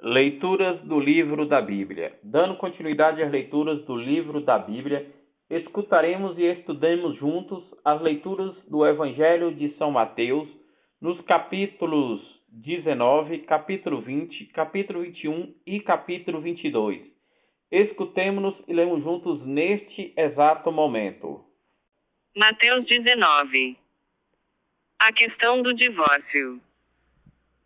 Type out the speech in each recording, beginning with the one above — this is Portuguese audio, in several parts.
Leituras do livro da Bíblia. Dando continuidade às leituras do livro da Bíblia, escutaremos e estudemos juntos as leituras do Evangelho de São Mateus, nos capítulos 19, capítulo 20, capítulo 21 e capítulo 22. Escutemo-nos e lemos juntos neste exato momento. Mateus 19. A questão do divórcio.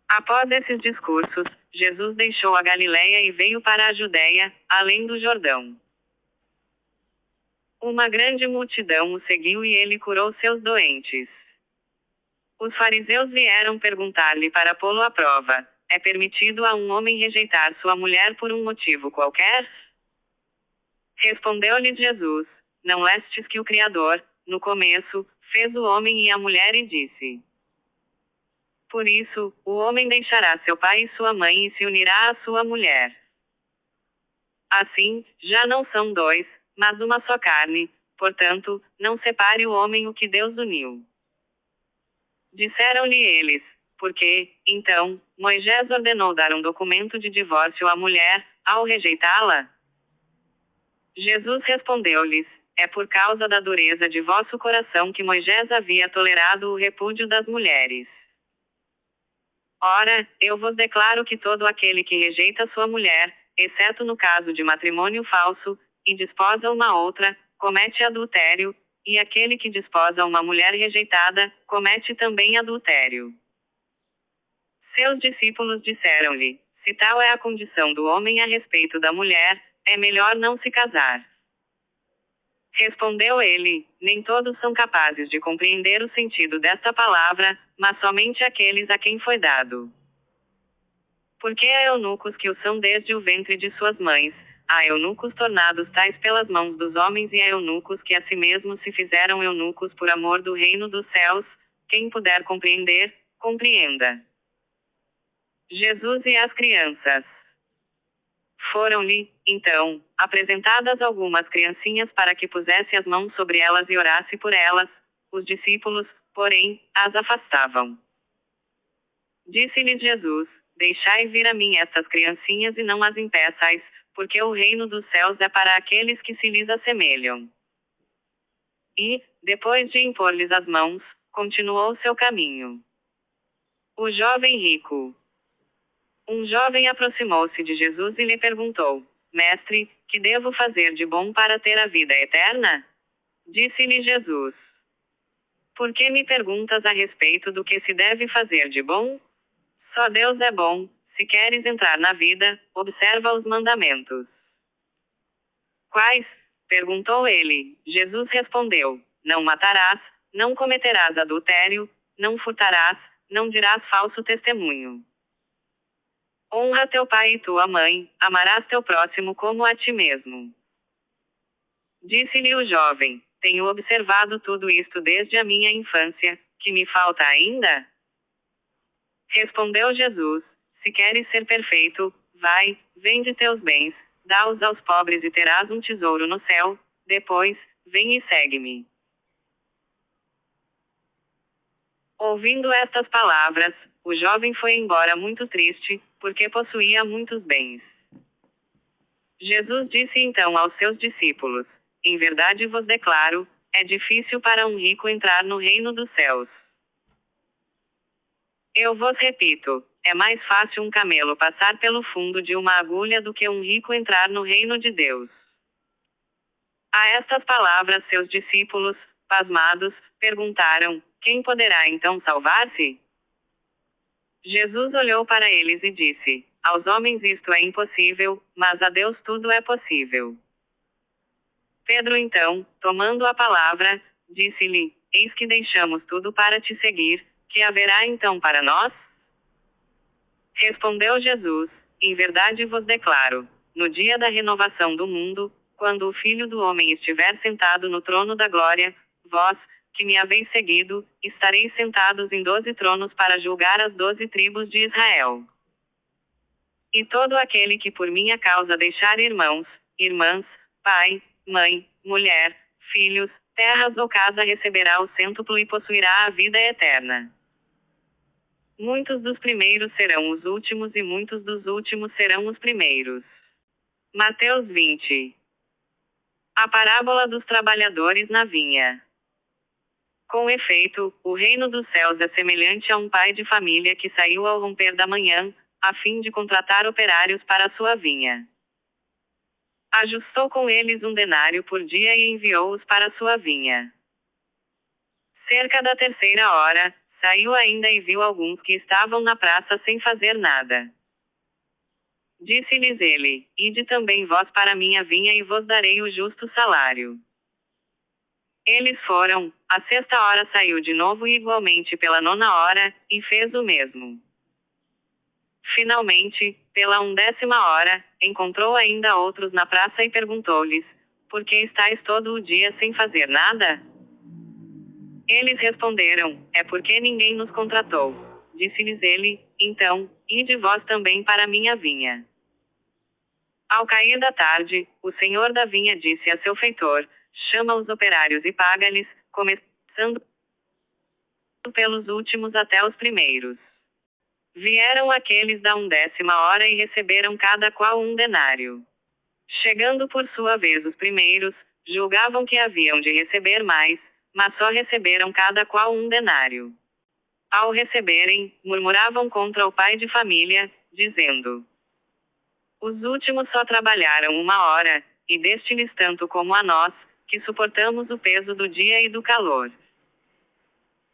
Após esses discursos, Jesus deixou a Galiléia e veio para a Judéia, além do Jordão. Uma grande multidão o seguiu e ele curou seus doentes. Os fariseus vieram perguntar-lhe para pô-lo à prova: é permitido a um homem rejeitar sua mulher por um motivo qualquer? Respondeu-lhes Jesus: não lestes que o Criador, no começo, fez o homem e a mulher e disse: por isso, o homem deixará seu pai e sua mãe e se unirá à sua mulher. Assim, já não são dois, mas uma só carne. Portanto, não separe o homem o que Deus uniu. Disseram-lhe eles: porque, então, Moisés ordenou dar um documento de divórcio à mulher, ao rejeitá-la? Jesus respondeu-lhes: é por causa da dureza de vosso coração que Moisés havia tolerado o repúdio das mulheres. Ora, eu vos declaro que todo aquele que rejeita sua mulher, exceto no caso de matrimônio falso, e desposa uma outra, comete adultério, e aquele que desposa uma mulher rejeitada, comete também adultério. Seus discípulos disseram-lhe: se tal é a condição do homem a respeito da mulher, é melhor não se casar. Respondeu ele: nem todos são capazes de compreender o sentido desta palavra, mas somente aqueles a quem foi dado. Porque há eunucos que o são desde o ventre de suas mães, há eunucos tornados tais pelas mãos dos homens e há eunucos que a si mesmos se fizeram eunucos por amor do reino dos céus. Quem puder compreender, compreenda. Jesus e as crianças. Foram-lhe, então, apresentadas algumas criancinhas para que pusesse as mãos sobre elas e orasse por elas. Os discípulos, porém, as afastavam. Disse-lhes Jesus: deixai vir a mim estas criancinhas e não as impeçais, porque o reino dos céus é para aqueles que se lhes assemelham. E, depois de impor-lhes as mãos, continuou seu caminho. O jovem rico. Um jovem aproximou-se de Jesus e lhe perguntou: mestre, que devo fazer de bom para ter a vida eterna? Disse-lhe Jesus: por que me perguntas a respeito do que se deve fazer de bom? Só Deus é bom. Se queres entrar na vida, observa os mandamentos. Quais? Perguntou ele. Jesus respondeu: não matarás, não cometerás adultério, não furtarás, não dirás falso testemunho. Honra teu pai e tua mãe, amarás teu próximo como a ti mesmo. Disse-lhe o jovem: tenho observado tudo isto desde a minha infância, que me falta ainda? Respondeu Jesus: se queres ser perfeito, vai, vende teus bens, dá-os aos pobres e terás um tesouro no céu, depois, vem e segue-me. Ouvindo estas palavras, o jovem foi embora muito triste, porque possuía muitos bens. Jesus disse então aos seus discípulos: em verdade vos declaro, é difícil para um rico entrar no reino dos céus. Eu vos repito, é mais fácil um camelo passar pelo fundo de uma agulha do que um rico entrar no reino de Deus. A estas palavras seus discípulos, pasmados, perguntaram: quem poderá então salvar-se? Jesus olhou para eles e disse: aos homens isto é impossível, mas a Deus tudo é possível. Pedro então, tomando a palavra, disse-lhe: eis que deixamos tudo para te seguir, que haverá então para nós? Respondeu Jesus: em verdade vos declaro, no dia da renovação do mundo, quando o Filho do Homem estiver sentado no trono da glória, vós, que me haveis seguido, estareis sentados em 12 tronos para julgar as 12 tribos de Israel. E todo aquele que por minha causa deixar irmãos, irmãs, pai, mãe, mulher, filhos, terras ou casa receberá o cêntuplo e possuirá a vida eterna. Muitos dos primeiros serão os últimos e muitos dos últimos serão os primeiros. Mateus 20. A parábola dos trabalhadores na vinha. Com efeito, o reino dos céus é semelhante a um pai de família que saiu ao romper da manhã, a fim de contratar operários para a sua vinha. Ajustou com eles 1 denário por dia e enviou-os para a sua vinha. Cerca da 3ª hora, saiu ainda e viu alguns que estavam na praça sem fazer nada. Disse-lhes ele: Ide também vós para a minha vinha e vos darei o justo salário. Eles foram. À 6ª hora saiu de novo e igualmente pela 9ª hora, e fez o mesmo. Finalmente, pela 10ª hora, encontrou ainda outros na praça e perguntou-lhes: Por que estáis todo o dia sem fazer nada? Eles responderam: É porque ninguém nos contratou. Disse-lhes ele: Então, ide vós também para a minha vinha. Ao cair da tarde, o senhor da vinha disse a seu feitor: Chama os operários e paga-lhes, começando pelos últimos até os primeiros. Vieram aqueles da 10ª hora e receberam cada qual 1 denário. Chegando por sua vez os primeiros, julgavam que haviam de receber mais, mas só receberam cada qual 1 denário. Ao receberem, murmuravam contra o pai de família, dizendo: Os últimos só trabalharam 1 hora, e deste-lhes tanto como a nós, que suportamos o peso do dia e do calor.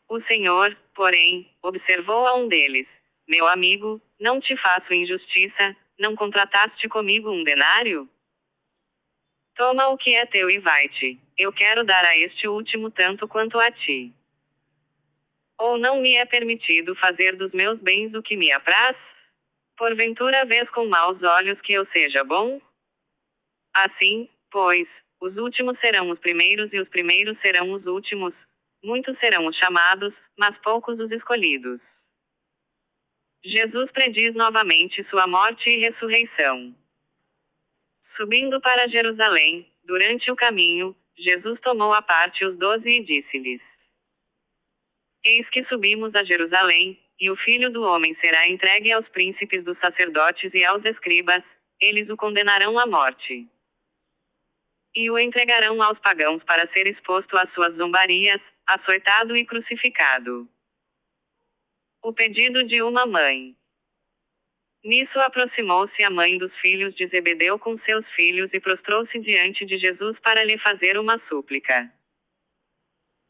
O Senhor, porém, observou a um deles: Meu amigo, não te faço injustiça, não contrataste comigo 1 denário? Toma o que é teu e vai-te, eu quero dar a este último tanto quanto a ti. Ou não me é permitido fazer dos meus bens o que me apraz? Porventura vês com maus olhos que eu seja bom? Assim, pois, os últimos serão os primeiros e os primeiros serão os últimos. Muitos serão os chamados, mas poucos os escolhidos. Jesus prediz novamente sua morte e ressurreição. Subindo para Jerusalém, durante o caminho, Jesus tomou à parte os 12 e disse-lhes: Eis que subimos a Jerusalém, e o Filho do Homem será entregue aos príncipes dos sacerdotes e aos escribas, eles o condenarão à morte. E o entregarão aos pagãos para ser exposto às suas zombarias, açoitado e crucificado. O pedido de uma mãe. Nisso aproximou-se a mãe dos filhos de Zebedeu com seus filhos e prostrou-se diante de Jesus para lhe fazer uma súplica.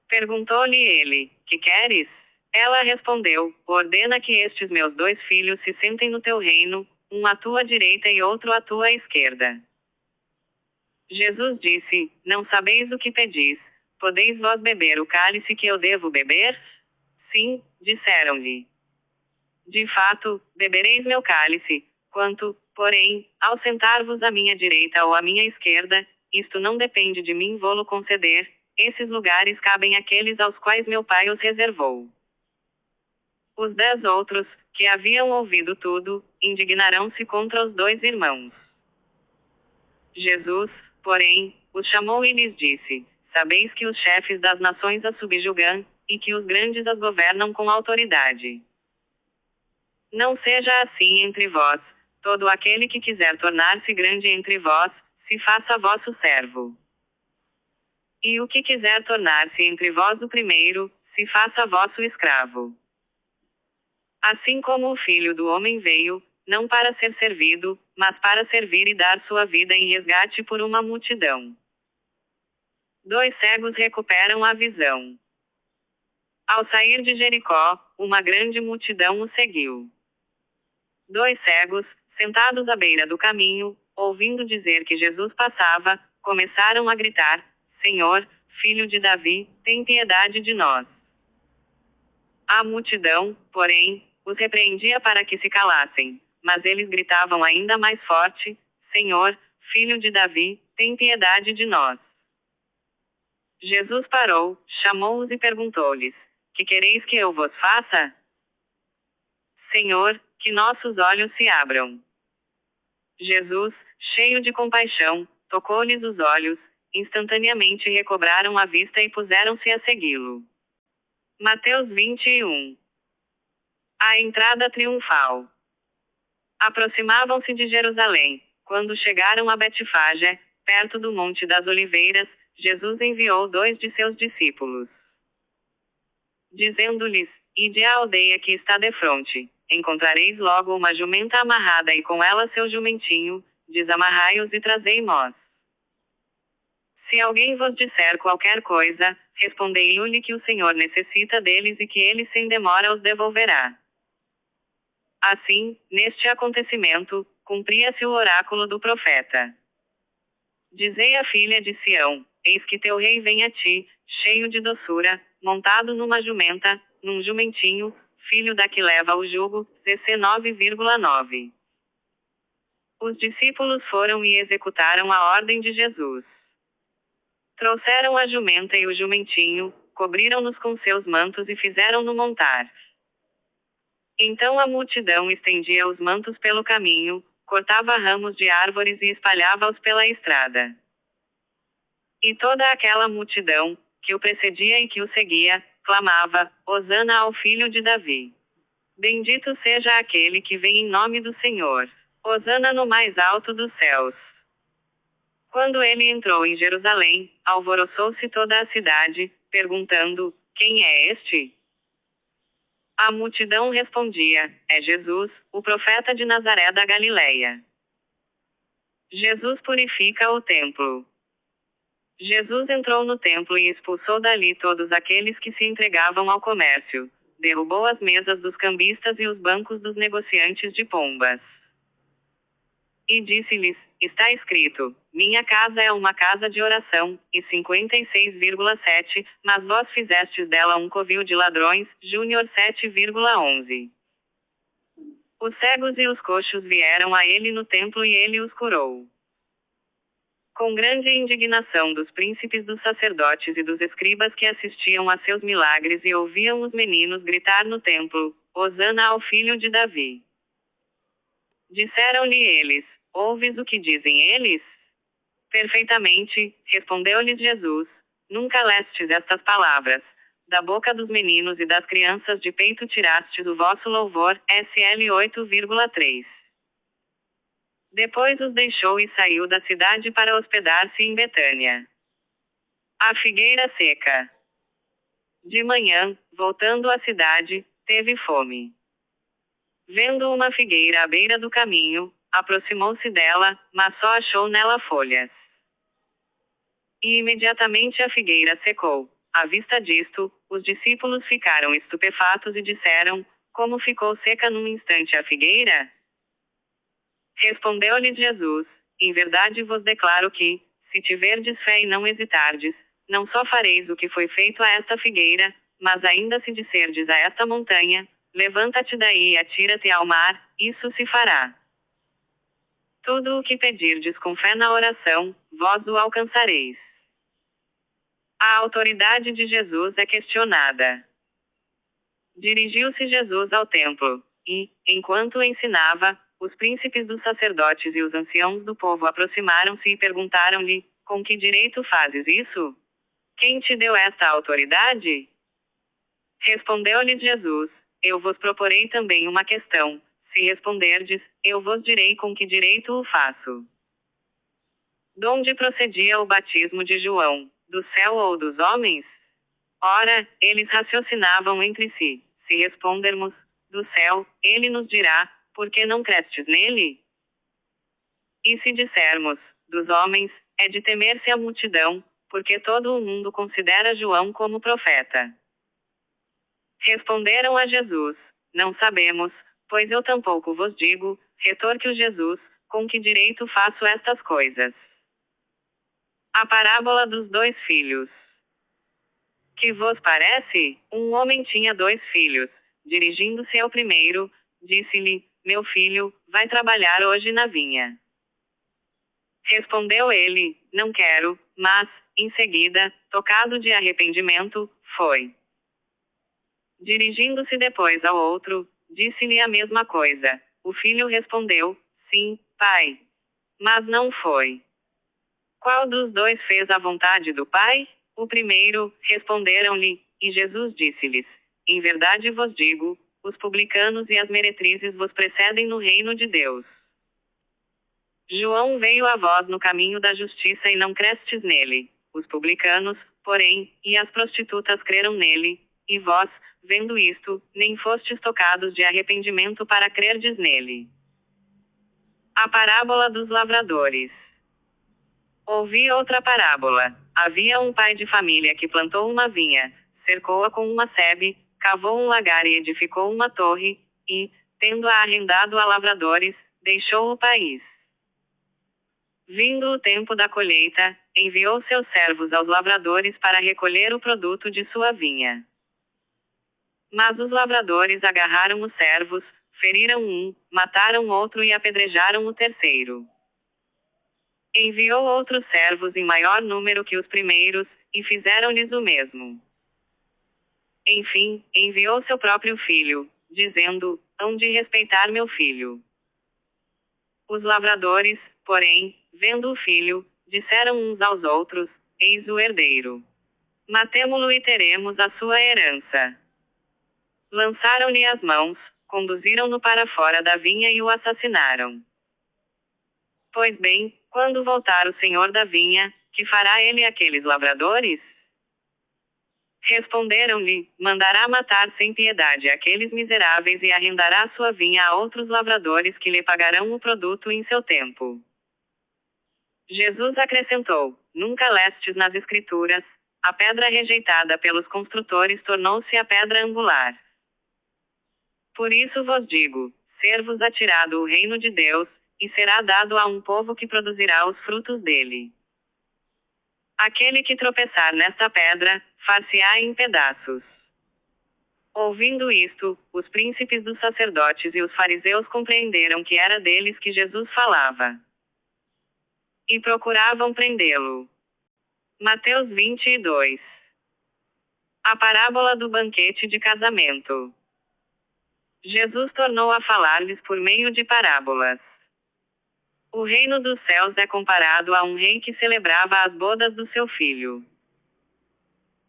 Perguntou-lhe ele: Que queres? Ela respondeu: Ordena que estes meus 2 filhos se sentem no teu reino, um à tua direita e outro à tua esquerda. Jesus disse: Não sabeis o que pedis. Podeis vós beber o cálice que eu devo beber? Sim, disseram-lhe. De fato, bebereis meu cálice. Quanto, porém, ao sentar-vos à minha direita ou à minha esquerda, isto não depende de mim vô-lo conceder, esses lugares cabem àqueles aos quais meu Pai os reservou. Os 10 outros, que haviam ouvido tudo, indignarão-se contra os 2 irmãos. Jesus, porém, os chamou e lhes disse: Sabeis que os chefes das nações as subjugam, e que os grandes as governam com autoridade. Não seja assim entre vós. Todo aquele que quiser tornar-se grande entre vós, se faça vosso servo. E o que quiser tornar-se entre vós o primeiro, se faça vosso escravo. Assim como o Filho do Homem veio, não para ser servido, mas para servir e dar sua vida em resgate por uma multidão. 2 cegos recuperam a visão. Ao sair de Jericó, uma grande multidão o seguiu. 2 cegos, sentados à beira do caminho, ouvindo dizer que Jesus passava, começaram a gritar: Senhor, filho de Davi, tem piedade de nós. A multidão, porém, os repreendia para que se calassem, mas eles gritavam ainda mais forte: Senhor, filho de Davi, tem piedade de nós. Jesus parou, chamou-os e perguntou-lhes: Que quereis que eu vos faça? Senhor, que nossos olhos se abram. Jesus, cheio de compaixão, tocou-lhes os olhos, instantaneamente recobraram a vista e puseram-se a segui-lo. Mateus 21. A entrada triunfal. Aproximavam-se de Jerusalém. Quando chegaram a Betfagé, perto do Monte das Oliveiras, Jesus enviou 2 de seus discípulos, dizendo-lhes: Ide à aldeia que está defronte. Encontrareis logo uma jumenta amarrada e com ela seu jumentinho, desamarrai-os e trazei-mos. Se alguém vos disser qualquer coisa, respondei-lhe que o Senhor necessita deles e que ele sem demora os devolverá. Assim, neste acontecimento, cumpria-se o oráculo do profeta. Dizei à filha de Sião: Eis que teu rei vem a ti, cheio de doçura, montado numa jumenta, num jumentinho, filho da que leva o jugo. ZC 9,9. Os discípulos foram e executaram a ordem de Jesus. Trouxeram a jumenta e o jumentinho, cobriram-nos com seus mantos e fizeram-no montar. Então a multidão estendia os mantos pelo caminho, cortava ramos de árvores e espalhava-os pela estrada. E toda aquela multidão, que o precedia e que o seguia, clamava: Hosana ao filho de Davi. Bendito seja aquele que vem em nome do Senhor. Hosana no mais alto dos céus. Quando ele entrou em Jerusalém, alvoroçou-se toda a cidade, perguntando: Quem é este? A multidão respondia: É Jesus, o profeta de Nazaré da Galileia. Jesus purifica o templo. Jesus entrou no templo e expulsou dali todos aqueles que se entregavam ao comércio. Derrubou as mesas dos cambistas e os bancos dos negociantes de pombas. E disse-lhes: Está escrito: Minha casa é uma casa de oração, e 56,7, mas vós fizestes dela um covil de ladrões. Júnior 7,11. Os cegos e os coxos vieram a ele no templo e ele os curou. Com grande indignação dos príncipes dos sacerdotes e dos escribas que assistiam a seus milagres e ouviam os meninos gritar no templo: Hosana ao filho de Davi. Disseram-lhe eles: Ouves o que dizem eles? Perfeitamente, respondeu-lhes Jesus. Nunca lestes estas palavras: Da boca dos meninos e das crianças de peito tirastes o vosso louvor. SL 8,3. Depois os deixou e saiu da cidade para hospedar-se em Betânia. A figueira seca. De manhã, voltando à cidade, teve fome. Vendo uma figueira à beira do caminho, aproximou-se dela, mas só achou nela folhas. E imediatamente a figueira secou. À vista disto, os discípulos ficaram estupefatos e disseram: Como ficou seca num instante a figueira? Respondeu-lhes Jesus: Em verdade vos declaro que, se tiverdes fé e não hesitardes, não só fareis o que foi feito a esta figueira, mas ainda se disserdes a esta montanha: Levanta-te daí e atira-te ao mar, isso se fará. Tudo o que pedirdes com fé na oração, vós o alcançareis. A autoridade de Jesus é questionada. Dirigiu-se Jesus ao templo, e, enquanto ensinava, os príncipes dos sacerdotes e os anciãos do povo aproximaram-se e perguntaram-lhe: Com que direito fazes isso? Quem te deu esta autoridade? Respondeu-lhes Jesus: Eu vos proporei também uma questão. Se responderdes, eu vos direi com que direito o faço. Donde procedia o batismo de João? Do céu ou dos homens? Ora, eles raciocinavam entre si: Se respondermos, do céu, ele nos dirá: Por que não crestes nele? E se dissermos, dos homens, é de temer-se a multidão, porque todo o mundo considera João como profeta. Responderam a Jesus: Não sabemos, pois eu tampouco vos digo. Retorquiu Jesus: Com que direito faço estas coisas? A parábola dos 2 filhos. Que vos parece? Um homem tinha 2 filhos. Dirigindo-se ao primeiro, disse-lhe: Meu filho, vai trabalhar hoje na vinha. Respondeu ele: Não quero, mas, em seguida, tocado de arrependimento, foi. Dirigindo-se depois ao outro, disse-lhe a mesma coisa. O filho respondeu: Sim, pai. Mas não foi. Qual dos 2 fez a vontade do pai? O primeiro, responderam-lhe, e Jesus disse-lhes: Em verdade vos digo, os publicanos e as meretrizes vos precedem no reino de Deus. João veio a vós no caminho da justiça e não crestes nele. Os publicanos, porém, e as prostitutas creram nele, e vós, vendo isto, nem fostes tocados de arrependimento para crerdes nele. A parábola dos lavradores. Ouvi outra parábola. Havia um pai de família que plantou uma vinha, cercou-a com uma sebe, cavou um lagar e edificou uma torre, e, tendo-a arrendado a lavradores, deixou o país. Vindo o tempo da colheita, enviou seus servos aos lavradores para recolher o produto de sua vinha. Mas os lavradores agarraram os servos, feriram um, mataram outro e apedrejaram o terceiro. Enviou outros servos em maior número que os primeiros, e fizeram-lhes o mesmo. Enfim, enviou seu próprio filho, dizendo: hão de respeitar meu filho. Os lavradores, porém, vendo o filho, disseram uns aos outros: eis o herdeiro. Matemo-lo e teremos a sua herança. Lançaram-lhe as mãos, conduziram-no para fora da vinha e o assassinaram. Pois bem, quando voltar o senhor da vinha, que fará ele àqueles lavradores? Responderam-lhe: mandará matar sem piedade aqueles miseráveis e arrendará sua vinha a outros lavradores que lhe pagarão o produto em seu tempo. Jesus acrescentou: nunca lestes nas Escrituras, a pedra rejeitada pelos construtores tornou-se a pedra angular. Por isso vos digo, ser-vos atirado o reino de Deus, e será dado a um povo que produzirá os frutos dele. Aquele que tropeçar nesta pedra, far-se-á em pedaços. Ouvindo isto, os príncipes dos sacerdotes e os fariseus compreenderam que era deles que Jesus falava. E procuravam prendê-lo. Mateus 22. A parábola do banquete de casamento. Jesus tornou a falar-lhes por meio de parábolas. O reino dos céus é comparado a um rei que celebrava as bodas do seu filho.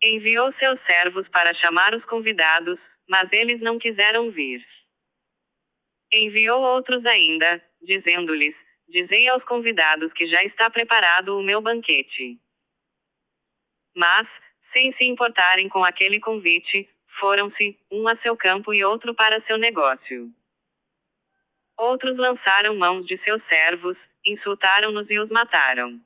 Enviou seus servos para chamar os convidados, mas eles não quiseram vir. Enviou outros ainda, dizendo-lhes: dizei aos convidados que já está preparado o meu banquete. Mas, sem se importarem com aquele convite, foram-se, um a seu campo e outro para seu negócio. Outros lançaram mãos de seus servos, insultaram-nos e os mataram.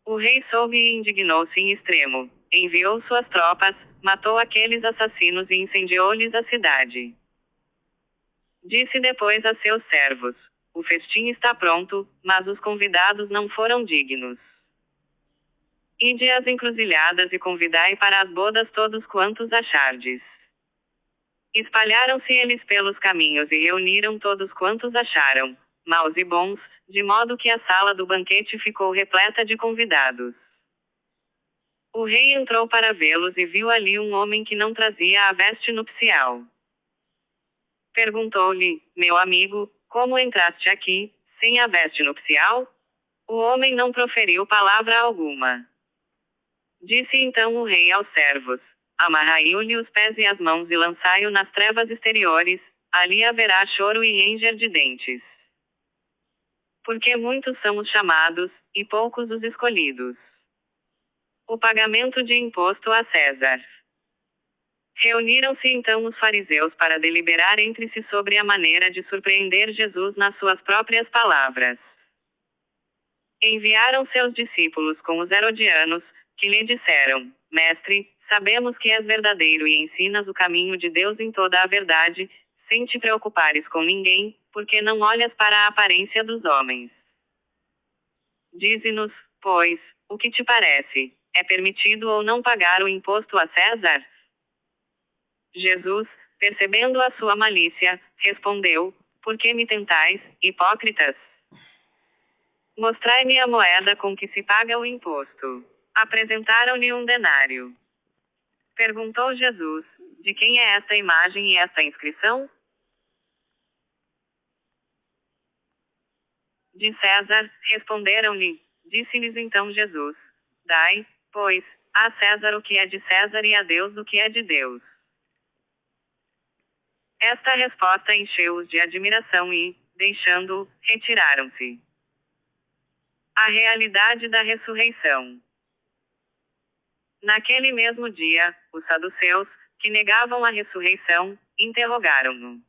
O rei soube e indignou-se em extremo, enviou suas tropas, matou aqueles assassinos e incendiou-lhes a cidade. Disse depois a seus servos: o festim está pronto, mas os convidados não foram dignos. Ide às encruzilhadas e convidai para as bodas todos quantos achardes. Espalharam-se eles pelos caminhos e reuniram todos quantos acharam, maus e bons, de modo que a sala do banquete ficou repleta de convidados. O rei entrou para vê-los e viu ali um homem que não trazia a veste nupcial. Perguntou-lhe: meu amigo, como entraste aqui, sem a veste nupcial? O homem não proferiu palavra alguma. Disse então o rei aos servos: amarrai-o-lhe os pés e as mãos e lançai-o nas trevas exteriores, ali haverá choro e ranger de dentes. Porque muitos são os chamados, e poucos os escolhidos. O pagamento de imposto a César. Reuniram-se então os fariseus para deliberar entre si sobre a maneira de surpreender Jesus nas suas próprias palavras. Enviaram seus discípulos com os herodianos, que lhe disseram: Mestre, sabemos que és verdadeiro e ensinas o caminho de Deus em toda a verdade, sem te preocupares com ninguém, porque não olhas para a aparência dos homens. Dize-nos, pois, o que te parece, é permitido ou não pagar o imposto a César? Jesus, percebendo a sua malícia, respondeu: por que me tentais, hipócritas? Mostrai-me a moeda com que se paga o imposto. Apresentaram-lhe um denário. Perguntou Jesus: de quem é esta imagem e esta inscrição? De César, responderam-lhe. Disse-lhes então Jesus: dai, pois, a César o que é de César e a Deus o que é de Deus. Esta resposta encheu-os de admiração e, deixando-o, retiraram-se. A realidade da ressurreição. Naquele mesmo dia, os saduceus, que negavam a ressurreição, interrogaram-no.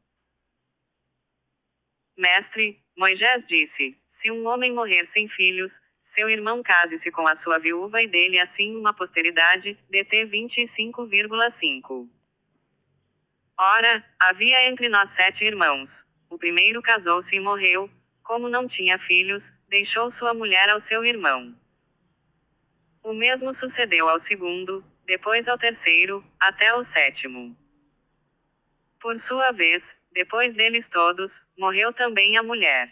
Mestre, Moisés disse, se um homem morrer sem filhos, seu irmão case-se com a sua viúva e dele assim uma posteridade, DT 25,5. Ora, havia entre nós 7 irmãos. O primeiro casou-se e morreu, como não tinha filhos, deixou sua mulher ao seu irmão. O mesmo sucedeu ao segundo, depois ao terceiro, até o 7º. Por sua vez, depois deles todos, morreu também a mulher.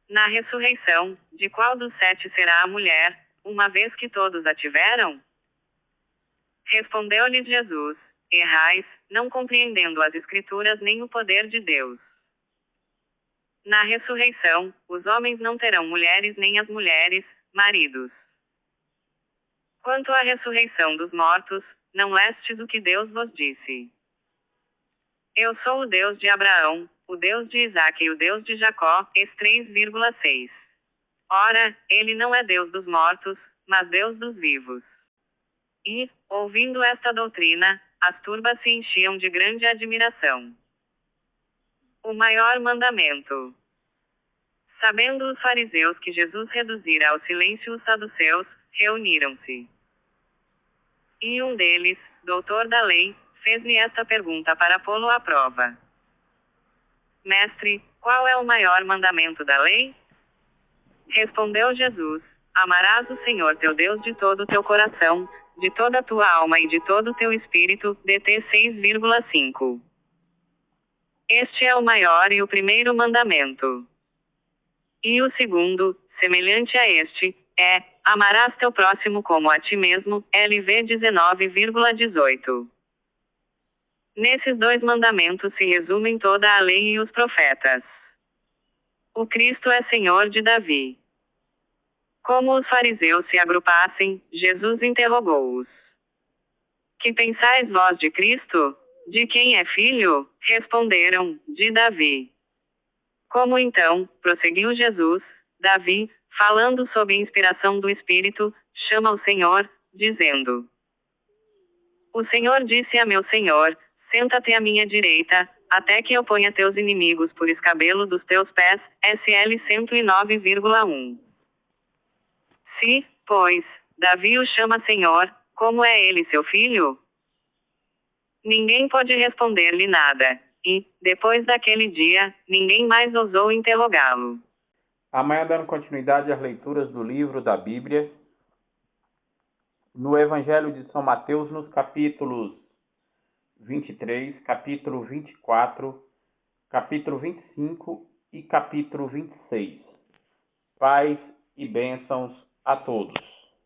Na ressurreição, de qual dos 7 será a mulher, uma vez que todos a tiveram? Respondeu-lhes Jesus, errais, não compreendendo as Escrituras nem o poder de Deus. Na ressurreição, os homens não terão mulheres nem as mulheres, maridos. Quanto à ressurreição dos mortos, não lestes o que Deus vos disse. Eu sou o Deus de Abraão, o Deus de Isaque e o Deus de Jacó, es 3,6. Ora, ele não é Deus dos mortos, mas Deus dos vivos. E, ouvindo esta doutrina, as turbas se enchiam de grande admiração. O maior mandamento. Sabendo os fariseus que Jesus reduzira ao silêncio os saduceus, reuniram-se. E um deles, doutor da lei, fez-lhe esta pergunta para pô-lo à prova. Mestre, qual é o maior mandamento da lei? Respondeu Jesus, amarás o Senhor teu Deus de todo o teu coração, de toda a tua alma e de todo o teu espírito, DT 6,5. Este é o maior e o primeiro mandamento. E o segundo, semelhante a este, é, amarás teu próximo como a ti mesmo, LV 19,18. Nesses 2 mandamentos se resumem toda a lei e os profetas. O Cristo é Senhor de Davi. Como os fariseus se agrupassem, Jesus interrogou-os. Que pensais vós de Cristo? De quem é filho? Responderam, de Davi. Como então, prosseguiu Jesus, Davi, falando sob inspiração do Espírito, chama o Senhor, dizendo: O Senhor disse a meu Senhor, senta-te à minha direita, até que eu ponha teus inimigos por escabelo dos teus pés, SL 109,1. Se, pois, Davi o chama Senhor, como é ele seu filho? Ninguém pode responder-lhe nada, e, depois daquele dia, ninguém mais ousou interrogá-lo. Amanhã, dando continuidade às leituras do livro da Bíblia, no Evangelho de São Mateus, nos capítulos 23, capítulo 24, capítulo 25 e capítulo 26. Paz e bênçãos a todos.